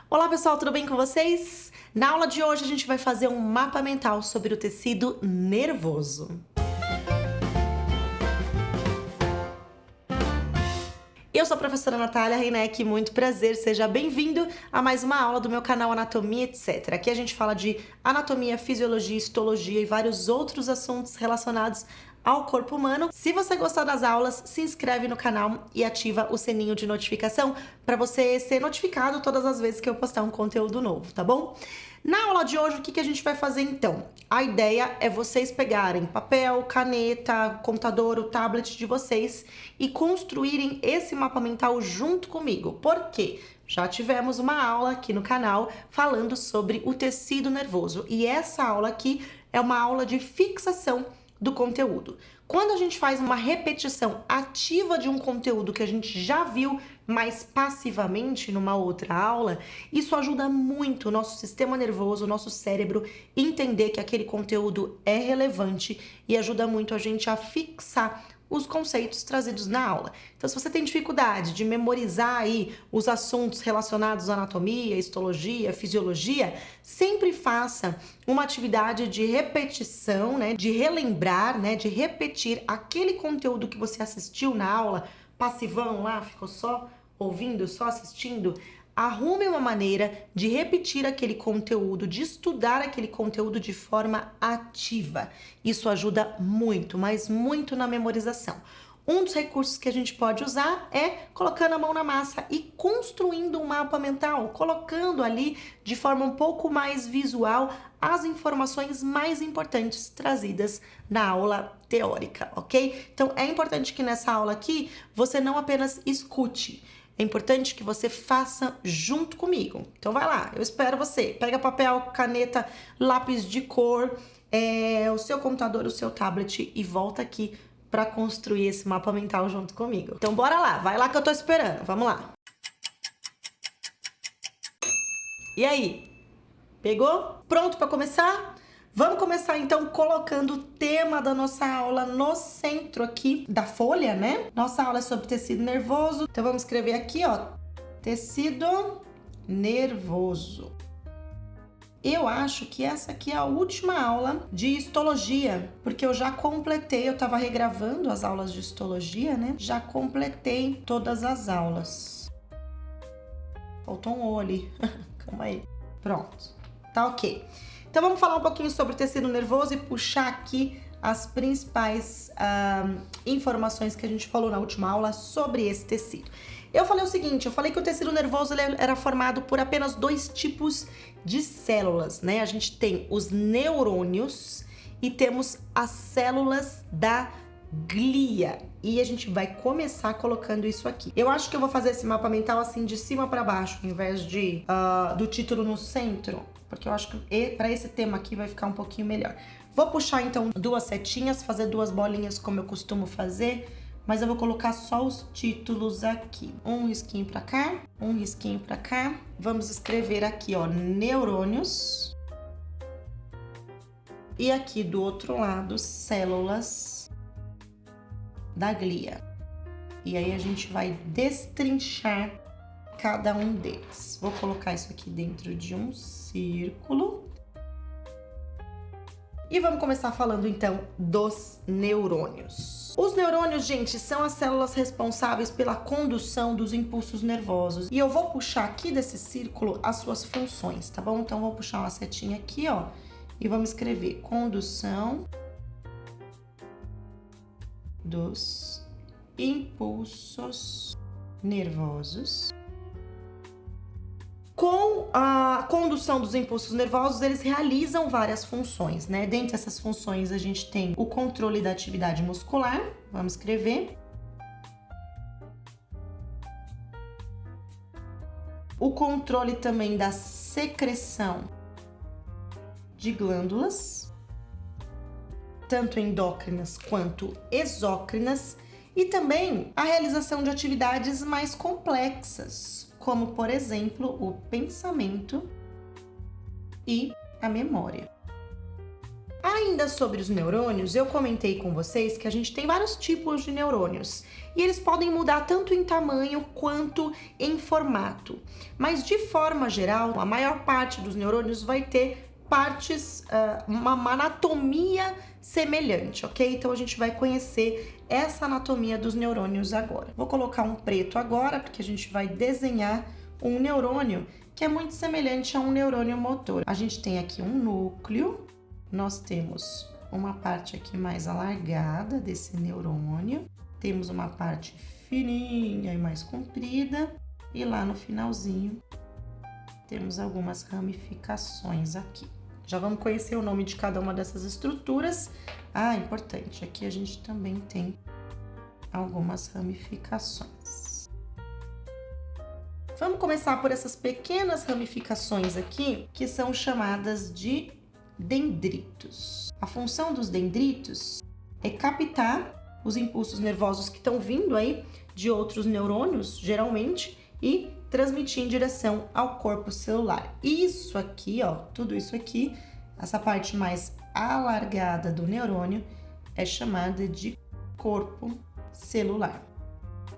Olá pessoal, tudo bem com vocês? Na aula de hoje a gente vai fazer um mapa mental sobre o tecido nervoso. Eu sou a professora Natália Reineck, muito prazer, seja bem-vindo a mais uma aula do meu canal Anatomia Etc. Aqui a gente fala de anatomia, fisiologia, histologia e vários outros assuntos relacionados ao corpo humano. Se você gostar das aulas, se inscreve no canal e ativa o sininho de notificação para você ser notificado todas as vezes que eu postar um conteúdo novo, tá bom? Na aula de hoje, o que a gente vai fazer então? A ideia é vocês pegarem papel, caneta, computador, o tablet de vocês e construírem esse mapa mental junto comigo. Por quê? Já tivemos uma aula aqui no canal falando sobre o tecido nervoso e essa aula aqui é uma aula de fixação do conteúdo. Quando a gente faz uma repetição ativa de um conteúdo que a gente já viu, mas passivamente numa outra aula, isso ajuda muito o nosso sistema nervoso, o nosso cérebro, entender que aquele conteúdo é relevante e ajuda muito a gente a fixar os conceitos trazidos na aula. Então, se você tem dificuldade de memorizar aí os assuntos relacionados à anatomia, histologia, fisiologia, sempre faça uma atividade de repetição, né, de relembrar, né, de repetir aquele conteúdo que você assistiu na aula, passivão lá, ficou só ouvindo, só assistindo. Arrume uma maneira de repetir aquele conteúdo, de estudar aquele conteúdo de forma ativa. Isso ajuda muito, mas muito na memorização. Um dos recursos que a gente pode usar é colocando a mão na massa e construindo um mapa mental, colocando ali de forma um pouco mais visual as informações mais importantes trazidas na aula teórica, ok? Então é importante que nessa aula aqui você não apenas escute, é importante que você faça junto comigo. Então vai lá, eu espero você. Pega papel, caneta, lápis de cor, o seu computador, o seu tablet e volta aqui para construir esse mapa mental junto comigo. Então bora lá, vai lá que eu tô esperando. Vamos lá. E aí? Pegou? Pronto para começar? Vamos começar então colocando o tema da nossa aula no centro aqui da folha, né? Nossa aula é sobre tecido nervoso. Então vamos escrever aqui, ó, tecido nervoso. Eu acho que essa aqui é a última aula de histologia, porque eu já completei, eu tava regravando as aulas de histologia, né? Já completei todas as aulas. Faltou um O ali. Calma aí. Pronto. Tá ok. Então vamos falar um pouquinho sobre o tecido nervoso e puxar aqui as principais informações que a gente falou na última aula sobre esse tecido. Eu falei o seguinte, eu falei que o tecido nervoso ele era formado por apenas dois tipos de células, né? A gente tem os neurônios e temos as células da glia. E a gente vai começar colocando isso aqui. Eu acho que eu vou fazer esse mapa mental assim de cima para baixo, ao invés de do título no centro, porque eu acho que para esse tema aqui vai ficar um pouquinho melhor. Vou puxar então duas setinhas, fazer duas bolinhas como eu costumo fazer, mas eu vou colocar só os títulos aqui. Um risquinho para cá, um risquinho para cá. Vamos escrever aqui, ó, neurônios. E aqui do outro lado, células da glia. E aí a gente vai destrinchar cada um deles. Vou colocar isso aqui dentro de um círculo. E vamos começar falando então dos neurônios. Os neurônios, gente, são as células responsáveis pela condução dos impulsos nervosos. E eu vou puxar aqui desse círculo as suas funções, tá bom? Então vou puxar uma setinha aqui, ó, e vamos escrever condução dos impulsos nervosos. Com a condução dos impulsos nervosos, eles realizam várias funções, né? Dentre essas funções, a gente tem o controle da atividade muscular, vamos escrever. O controle também da secreção de glândulas, tanto endócrinas quanto exócrinas, e também a realização de atividades mais complexas, como, por exemplo, o pensamento e a memória. Ainda sobre os neurônios, eu comentei com vocês que a gente tem vários tipos de neurônios e eles podem mudar tanto em tamanho quanto em formato. Mas de forma geral, a maior parte dos neurônios vai ter partes, uma anatomia semelhante, ok? Então a gente vai conhecer essa anatomia dos neurônios agora. Vou colocar um preto agora, porque a gente vai desenhar um neurônio que é muito semelhante a um neurônio motor. A gente tem aqui um núcleo, nós temos uma parte aqui mais alargada desse neurônio, temos uma parte fininha e mais comprida, e lá no finalzinho temos algumas ramificações aqui. Já vamos conhecer o nome de cada uma dessas estruturas. Ah, importante, aqui a gente também tem algumas ramificações. Vamos começar por essas pequenas ramificações aqui, que são chamadas de dendritos. A função dos dendritos é captar os impulsos nervosos que estão vindo aí de outros neurônios, geralmente, e transmitir em direção ao corpo celular. Isso aqui, ó, tudo isso aqui, essa parte mais alargada do neurônio é chamada de corpo celular.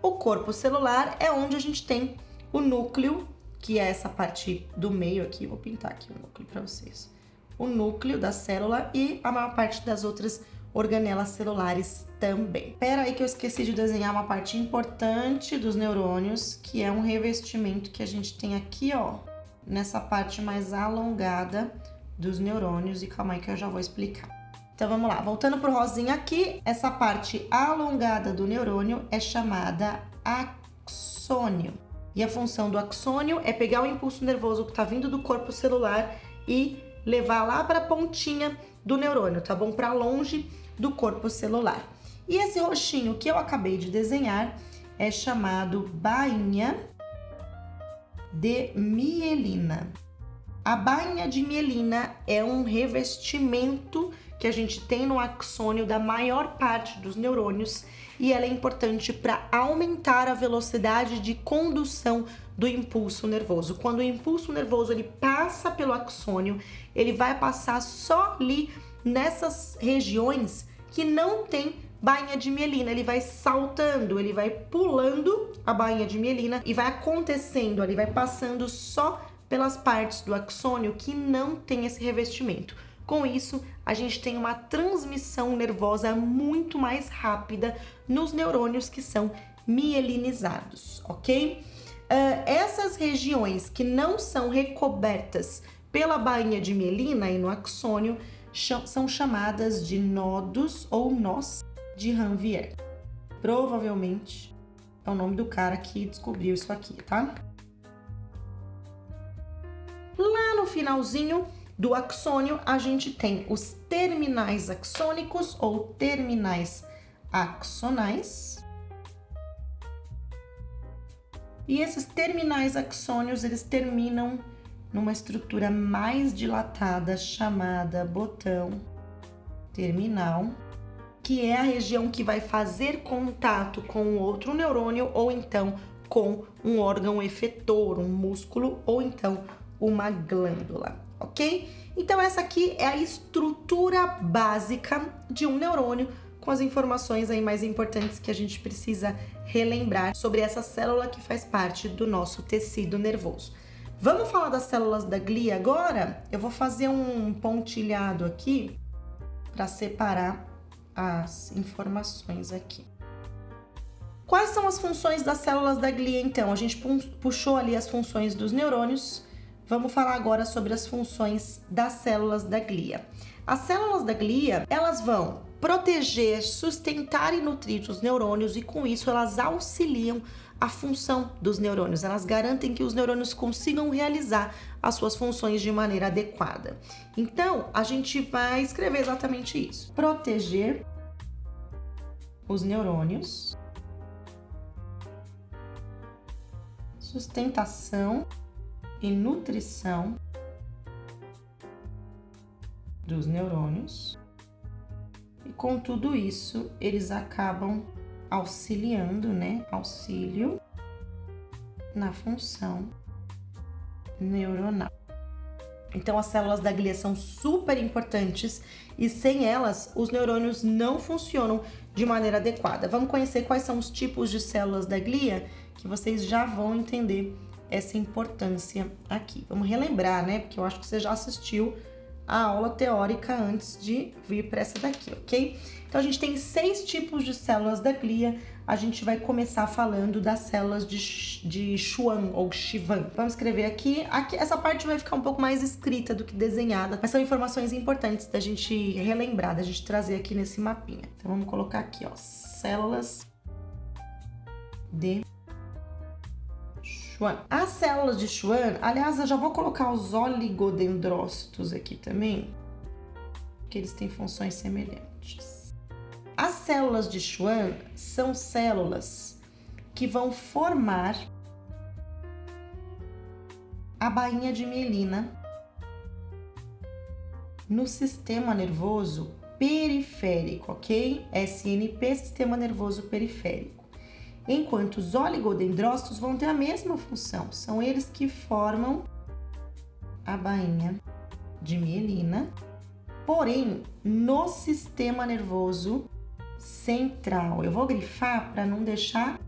O corpo celular é onde a gente tem o núcleo, que é essa parte do meio aqui, vou pintar aqui o núcleo para vocês. O núcleo da célula e a maior parte das outras organelas celulares também. Espera aí que eu esqueci de desenhar uma parte importante dos neurônios, que é um revestimento que a gente tem aqui, ó, nessa parte mais alongada dos neurônios, e calma aí que eu já vou explicar. Então vamos lá, voltando pro rosinha aqui, essa parte alongada do neurônio é chamada axônio. E a função do axônio é pegar o impulso nervoso que está vindo do corpo celular e levar lá para a pontinha do neurônio, tá bom? Para longe do corpo celular. E esse roxinho que eu acabei de desenhar é chamado bainha de mielina. A bainha de mielina é um revestimento que a gente tem no axônio da maior parte dos neurônios e ela é importante para aumentar a velocidade de condução do impulso nervoso. Quando o impulso nervoso ele passa pelo axônio, ele vai passar só ali nessas regiões que não tem bainha de mielina. Ele vai saltando, ele vai pulando a bainha de mielina e vai acontecendo, ele vai passando só pelas partes do axônio que não tem esse revestimento. Com isso, a gente tem uma transmissão nervosa muito mais rápida nos neurônios que são mielinizados, ok? Essas regiões que não são recobertas pela bainha de mielina e no axônio são chamadas de nodos ou nós de Ranvier. Provavelmente é o nome do cara que descobriu isso aqui, tá? Lá no finalzinho do axônio, a gente tem os terminais axônicos ou terminais axonais. E esses terminais axônios, eles terminam numa estrutura mais dilatada chamada botão terminal, que é a região que vai fazer contato com outro neurônio ou então com um órgão efetor, um músculo ou então uma glândula, ok? Então essa aqui é a estrutura básica de um neurônio, com as informações aí mais importantes que a gente precisa relembrar sobre essa célula que faz parte do nosso tecido nervoso. Vamos falar das células da glia agora? Eu vou fazer um pontilhado aqui para separar as informações aqui. Quais são as funções das células da glia, então? A gente puxou ali as funções dos neurônios. Vamos falar agora sobre as funções das células da glia. As células da glia, elas vão proteger, sustentar e nutrir os neurônios e com isso elas auxiliam a função dos neurônios. Elas garantem que os neurônios consigam realizar as suas funções de maneira adequada. Então, a gente vai escrever exatamente isso. Proteger os neurônios, sustentação e nutrição dos neurônios. E com tudo isso, eles acabam auxiliando, né? Auxílio na função neuronal. Então, as células da glia são super importantes e sem elas, os neurônios não funcionam de maneira adequada. Vamos conhecer quais são os tipos de células da glia, que vocês já vão entender essa importância aqui. Vamos relembrar, né? Porque eu acho que você já assistiu a aula teórica antes de vir para essa daqui, ok? Então, a gente tem 6 tipos de células da glia. A gente vai começar falando das células de Schwann ou Schwann. Vamos escrever aqui. Essa parte vai ficar um pouco mais escrita do que desenhada, mas são informações importantes da gente relembrar, da gente trazer aqui nesse mapinha. Então, vamos colocar aqui, ó, células de Schwann. As células de Schwann, aliás, eu já vou colocar os oligodendrócitos aqui também, porque eles têm funções semelhantes. As células de Schwann são células que vão formar a bainha de mielina no sistema nervoso periférico, ok? SNP, sistema nervoso periférico. Enquanto os oligodendrócitos vão ter a mesma função, são eles que formam a bainha de mielina, porém no sistema nervoso central. Eu vou grifar para não deixar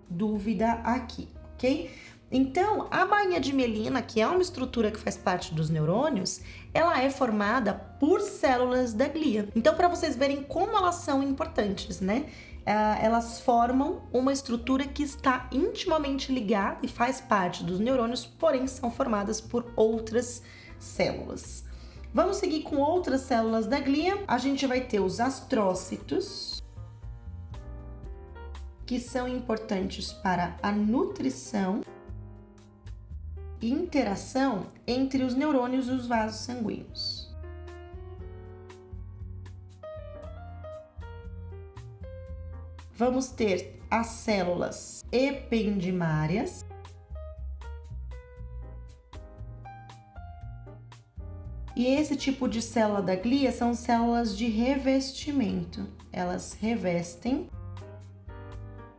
dúvida aqui, ok? Então, a bainha de mielina, que é uma estrutura que faz parte dos neurônios, ela é formada por células da glia. Então, para vocês verem como elas são importantes, né? Elas formam uma estrutura que está intimamente ligada e faz parte dos neurônios, porém são formadas por outras células. Vamos seguir com outras células da glia. A gente vai ter os astrócitos, que são importantes para a nutrição e interação entre os neurônios e os vasos sanguíneos. Vamos ter as células ependimárias, e esse tipo de célula da glia são células de revestimento. Elas revestem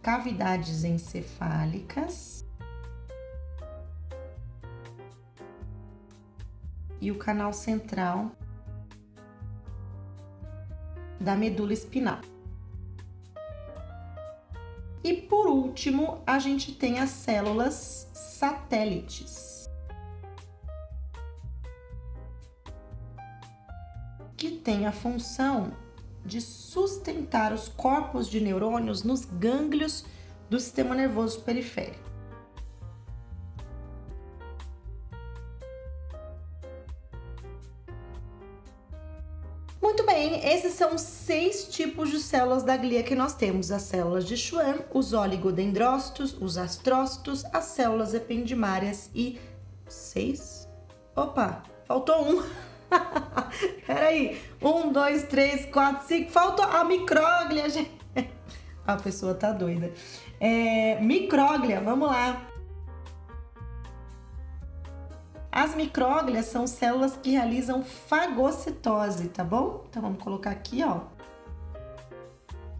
cavidades encefálicas e o canal central da medula espinal. E por último, a gente tem as células satélites, que têm a função de sustentar os corpos de neurônios nos gânglios do sistema nervoso periférico. Muito bem, esses são 6 tipos de células da glia que nós temos: as células de Schwann, os oligodendrócitos, os astrócitos, as células ependimárias e 6. Opa, faltou um. Peraí, 1, 2, 3, 4, 5, faltou a micróglia, gente. A pessoa tá doida. Micróglia, vamos lá. As micróglias são células que realizam fagocitose, tá bom? Então vamos colocar aqui, ó.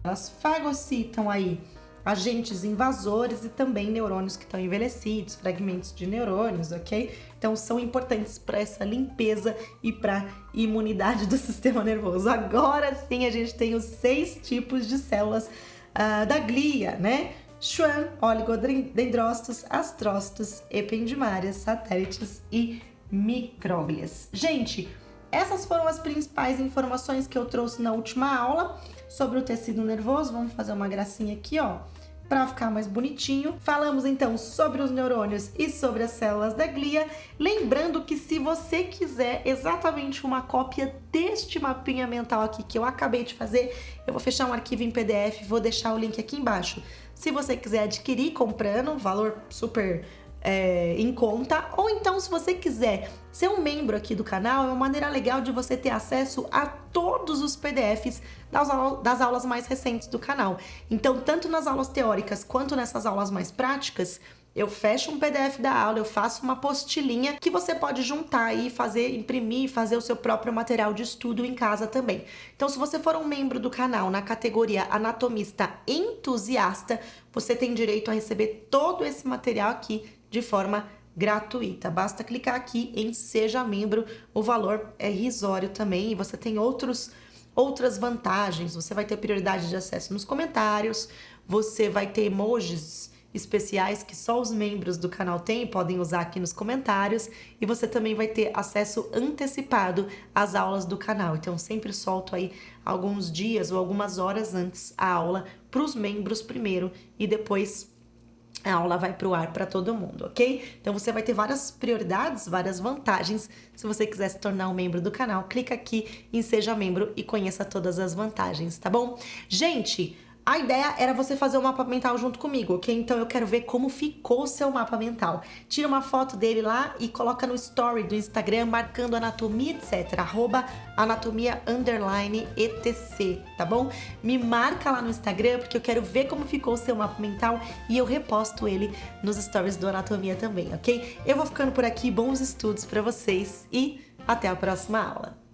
Elas fagocitam aí agentes invasores e também neurônios que estão envelhecidos, fragmentos de neurônios, ok? Então são importantes para essa limpeza e para imunidade do sistema nervoso. Agora sim a gente tem os 6 tipos de células da glia, né? Schwann, oligodendrócitos, astrócitos, ependimárias, satélites e micróglias. Gente, essas foram as principais informações que eu trouxe na última aula sobre o tecido nervoso. Vamos fazer uma gracinha aqui, ó, para ficar mais bonitinho. Falamos então sobre os neurônios e sobre as células da glia. Lembrando que se você quiser exatamente uma cópia deste mapinha mental aqui que eu acabei de fazer, eu vou fechar um arquivo em PDF, vou deixar o link aqui embaixo. Se você quiser adquirir comprando, valor super em conta, ou então se você quiser ser um membro aqui do canal, é uma maneira legal de você ter acesso a todos os PDFs das aulas mais recentes do canal. Então, tanto nas aulas teóricas quanto nessas aulas mais práticas, eu fecho um PDF da aula, eu faço uma apostilinha que você pode juntar aí, imprimir, fazer o seu próprio material de estudo em casa também. Então, se você for um membro do canal na categoria Anatomista Entusiasta, você tem direito a receber todo esse material aqui de forma gratuita. Basta clicar aqui em Seja Membro, o valor é irrisório também e você tem outras vantagens. Você vai ter prioridade de acesso nos comentários, você vai ter emojis especiais que só os membros do canal têm e podem usar aqui nos comentários, e você também vai ter acesso antecipado às aulas do canal. Então eu sempre solto aí alguns dias ou algumas horas antes a aula para os membros primeiro e depois a aula vai para o ar para todo mundo, ok? Então você vai ter várias prioridades, várias vantagens. Se você quiser se tornar um membro do canal, clica aqui em Seja Membro e conheça todas as vantagens, tá bom? Gente, a ideia era você fazer um mapa mental junto comigo, ok? Então eu quero ver como ficou o seu mapa mental. Tira uma foto dele lá e coloca no story do Instagram, marcando anatomia, etc. @anatomia_etc, tá bom? Me marca lá no Instagram, porque eu quero ver como ficou o seu mapa mental e eu reposto ele nos stories do Anatomia também, ok? Eu vou ficando por aqui, bons estudos pra vocês e até a próxima aula.